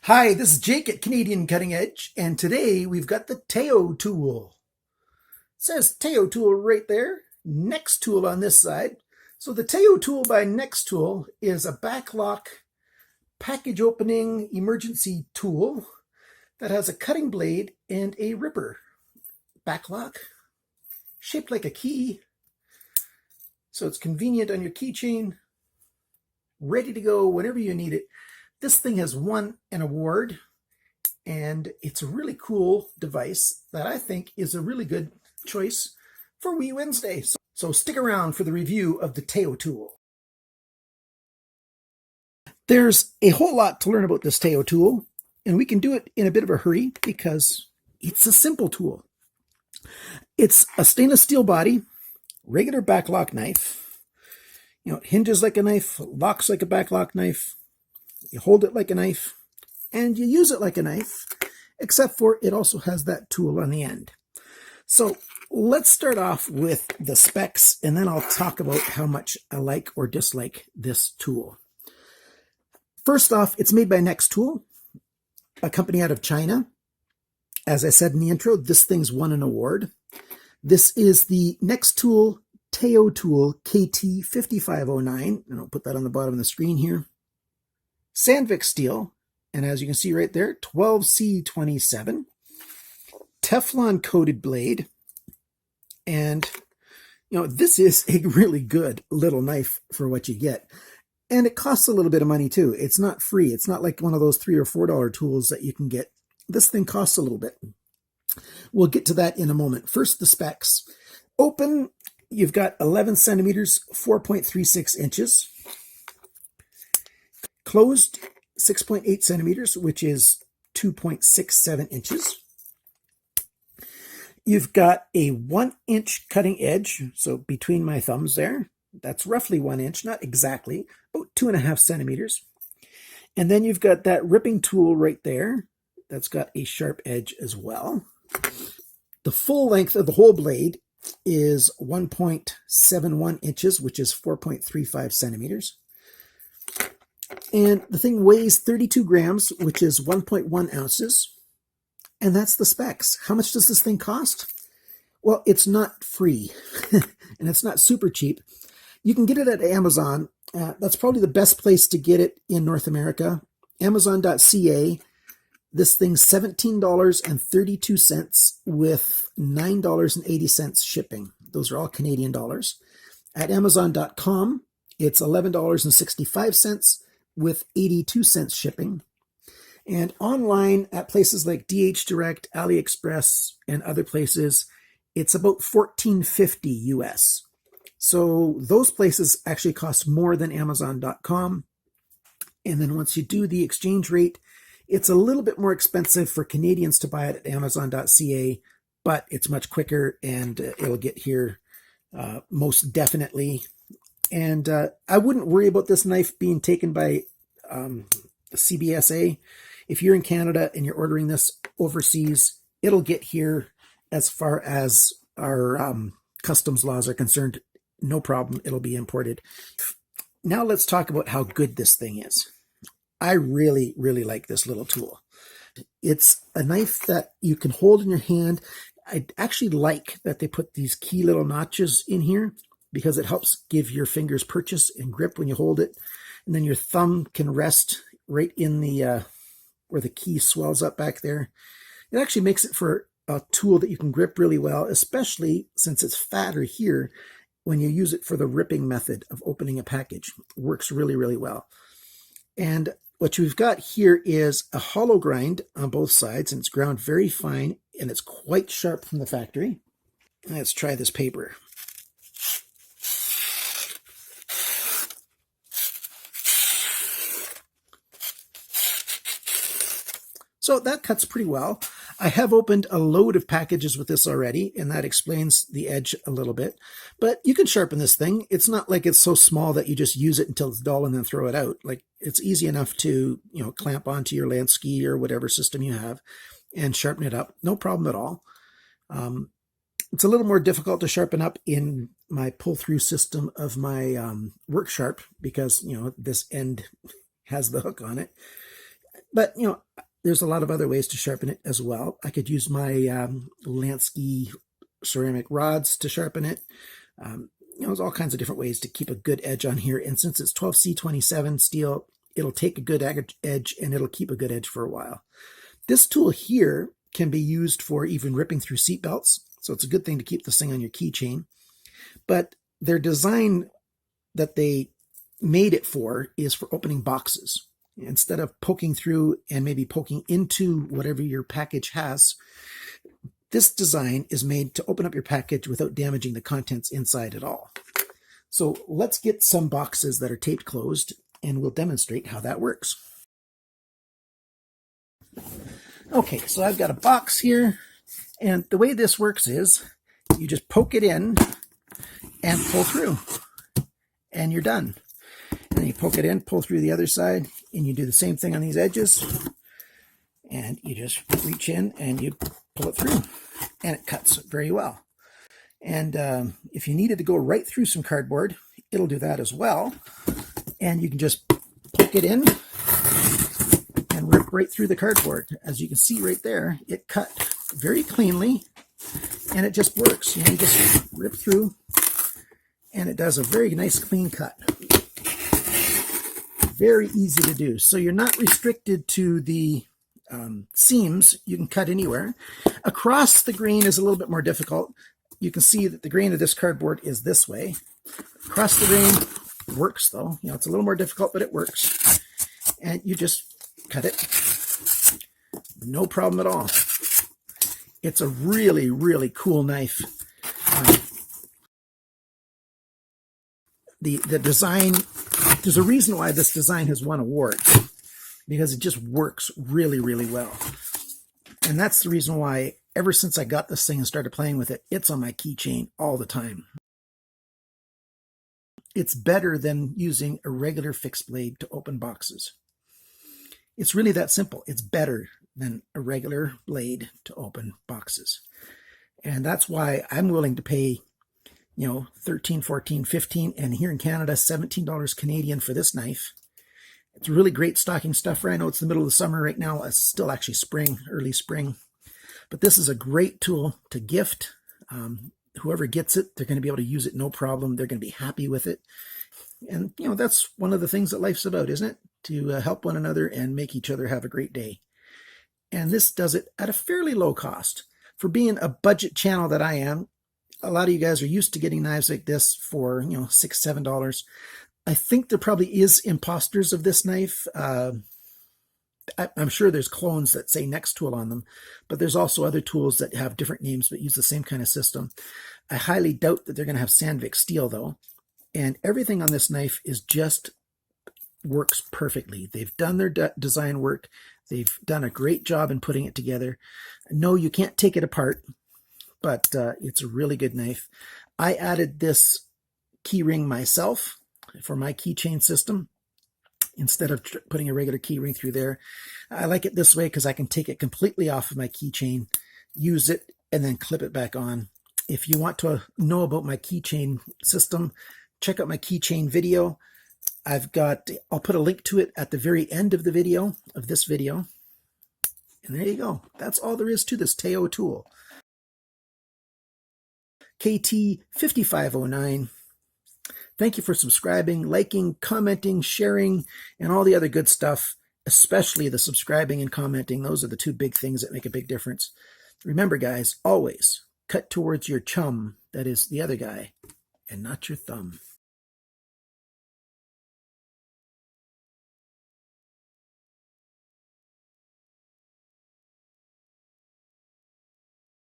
Hi, this is Jake at Canadian Cutting Edge, and today we've got the TaoTool. It says TaoTool right there, NexTool on this side. So the TaoTool by NexTool is a backlock package opening emergency tool that has a cutting blade and a ripper. Backlock, shaped like a key, so it's convenient on your keychain, ready to go whenever you need it. This thing has won an award, and it's a really cool device that I think is a really good choice for Wee Wednesday. So stick around for the review of the TaoTool. There's a whole lot to learn about this TaoTool, and we can do it in a bit of a hurry because it's a simple tool. It's a stainless steel body, regular backlock knife. It hinges like a knife, locks like a backlock knife. You hold it like a knife, and you use it like a knife, except for it also has that tool on the end. So let's start off with the specs, and then I'll talk about how much I like or dislike this tool. First off, it's made by NexTool, a company out of China. As I said in the intro, this thing's won an award. This is the NexTool TaoTool KT5509, and I'll put that on the bottom of the screen here. Sandvik steel, and as you can see right there, 12C27, Teflon coated blade, and this is a really good little knife for what you get. And it costs a little bit of money too. It's not free. It's not like one of those $3 or4 tools that you can get. This thing costs a little bit. We'll get to that in a moment. First, the specs. Open, you've got 11 centimeters, 4.36 inches. Closed, 6.8 centimeters, which is 2.67 inches. You've got a 1-inch cutting edge, so between my thumbs there. That's roughly 1 inch, not exactly, about 2.5 centimeters. And then you've got that ripping tool right there. That's got a sharp edge as well. The full length of the whole blade is 1.71 inches, which is 4.35 centimeters. And the thing weighs 32 grams, which is 1.1 ounces. And that's the specs. How much does this thing cost? Well, it's not free, and it's not super cheap. You can get it at Amazon. That's probably the best place to get it in North America. Amazon.ca. This thing's $17.32 with $9.80 shipping. Those are all Canadian dollars. At Amazon.com, it's $11.65 with 82 cents shipping. And online at places like DHgate, AliExpress, and other places, it's about $14.50 US. So those places actually cost more than Amazon.com. And then once you do the exchange rate, it's a little bit more expensive for Canadians to buy it at Amazon.ca, but it's much quicker and it'll get here most definitely. And I wouldn't worry about this knife being taken by CBSA. If you're in Canada and you're ordering this overseas, it'll get here as far as our customs laws are concerned. No problem, it'll be imported. Now let's talk about how good this thing is. I really, really like this little tool. It's a knife that you can hold in your hand. I actually like that they put these key little notches in here because it helps give your fingers purchase and grip when you hold it. And then your thumb can rest right in the where the key swells up back there. It actually makes it for a tool that you can grip really well, especially since it's fatter here when you use it for the ripping method of opening a package. It works really, really well. And what you've got here is a hollow grind on both sides, and it's ground very fine, and it's quite sharp from the factory. Let's try this paper. So that cuts pretty well. I have opened a load of packages with this already, and that explains the edge a little bit. But you can sharpen this thing. It's not like it's so small that you just use it until it's dull and then throw it out. Like, it's easy enough to, clamp onto your Lansky or whatever system you have and sharpen it up. No problem at all. It's a little more difficult to sharpen up in my pull-through system of my work sharp because, this end has the hook on it. But, there's a lot of other ways to sharpen it as well. I could use my Lansky ceramic rods to sharpen it. There's all kinds of different ways to keep a good edge on here. And since it's 12C27 steel, it'll take a good edge and it'll keep a good edge for a while. This tool here can be used for even ripping through seat belts. So it's a good thing to keep this thing on your keychain. But their design that they made it for is for opening boxes. Instead of poking through and maybe poking into whatever your package has, this design is made to open up your package without damaging the contents inside at all. So let's get some boxes that are taped closed and we'll demonstrate how that works. Okay, so I've got a box here, and the way this works is you just poke it in and pull through, and you're done. And then you poke it in, pull through the other side, and you do the same thing on these edges, and you just reach in and you pull it through, and it cuts very well. And if you needed to go right through some cardboard, it'll do that as well. And you can just poke it in and rip right through the cardboard. As you can see right there, it cut very cleanly, and it just works. You just rip through, and it does a very nice clean cut. Very easy to do. So you're not restricted to the seams. You can cut anywhere. Across the grain is a little bit more difficult. You can see that the grain of this cardboard is this way. Across the grain works though. It's a little more difficult, but it works. And you just cut it. No problem at all. It's a really, really cool knife. The design, there's a reason why this design has won awards, because it just works really, really well. And that's the reason why ever since I got this thing and started playing with it, it's on my keychain all the time. It's better than using a regular fixed blade to open boxes. It's really that simple. It's better than a regular blade to open boxes. And that's why I'm willing to pay, $13, $14, $15, and here in Canada, $17 Canadian for this knife. It's really great stocking stuffer. I know it's the middle of the summer right now. It's still actually spring, early spring. But this is a great tool to gift. Whoever gets it, they're going to be able to use it no problem. They're going to be happy with it. And, that's one of the things that life's about, isn't it? To help one another and make each other have a great day. And this does it at a fairly low cost. For being a budget channel that I am, a lot of you guys are used to getting knives like this for, $6, $7. I think there probably is imposters of this knife. I'm sure there's clones that say NexTool on them, but there's also other tools that have different names but use the same kind of system. I highly doubt that they're going to have Sandvik steel though. And everything on this knife is just works perfectly. They've done their design work. They've done a great job in putting it together. No, you can't take it apart, but it's a really good knife. I added this key ring myself for my keychain system instead of putting a regular key ring through there. I like it this way because I can take it completely off of my keychain, use it, and then clip it back on. If you want to know about my keychain system, check out my keychain video. I'll put a link to it at the very end of the video, of this video. And there you go. That's all there is to this TaoTool. KT5509. Thank you for subscribing, liking, commenting, sharing, and all the other good stuff, especially the subscribing and commenting. Those are the two big things that make a big difference. Remember, guys, always cut towards your chum, that is the other guy, and not your thumb.